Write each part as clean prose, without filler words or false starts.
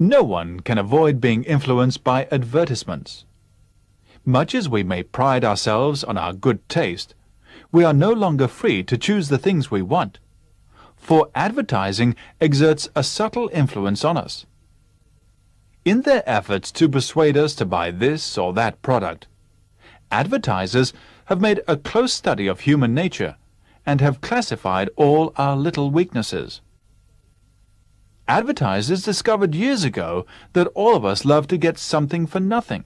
No one can avoid being influenced by advertisements. Much as we may pride ourselves on our good taste, we are no longer free to choose the things we want, for advertising exerts a subtle influence on us. In their efforts to persuade us to buy this or that product, advertisers have made a close study of human nature and have classified all our little weaknesses. Advertisers discovered years ago that all of us love to get something for nothing.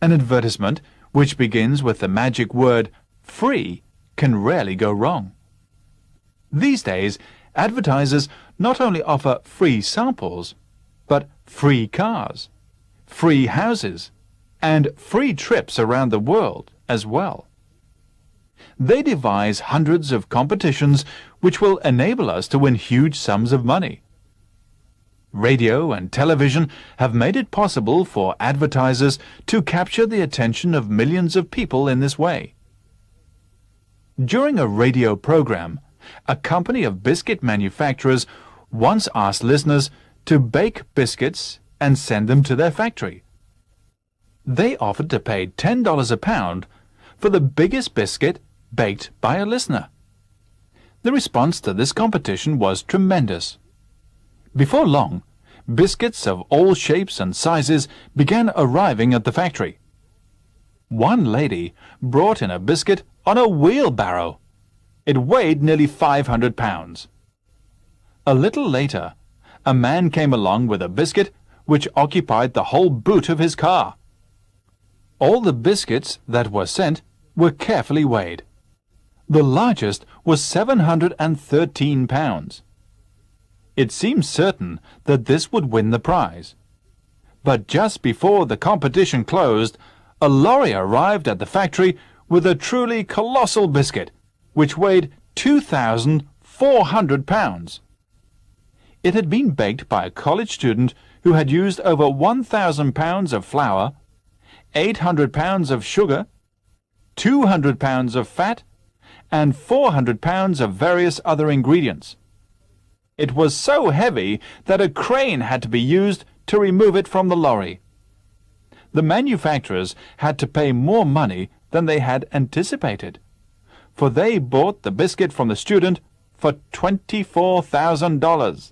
An advertisement which begins with the magic word free can rarely go wrong. These days, advertisers not only offer free samples, but free cars, free houses, and free trips around the world as well. They devise hundreds of competitions which will enable us to win huge sums of money. Radio and television have made it possible for advertisers to capture the attention of millions of people in this way. During a radio program, a company of biscuit manufacturers once asked listeners to bake biscuits and send them to their factory. They offered to pay $10 a pound for the biggest biscuit baked by a listener. The response to this competition was tremendous. Before long, biscuits of all shapes and sizes began arriving at the factory. One lady brought in a biscuit on a wheelbarrow. It weighed nearly 500 pounds. A little later, a man came along with a biscuit which occupied the whole boot of his car. All the biscuits that were sent were carefully weighed. The largest was 713 pounds. It seemed certain that this would win the prize. But just before the competition closed, a lorry arrived at the factory with a truly colossal biscuit, which weighed 2,400 pounds. It had been baked by a college student who had used over 1,000 pounds of flour, 800 pounds of sugar, 200 pounds of fat, and 400 pounds of various other ingredients. It was so heavy that a crane had to be used to remove it from the lorry. The manufacturers had to pay more money than they had anticipated, for they bought the biscuit from the student for $24,000.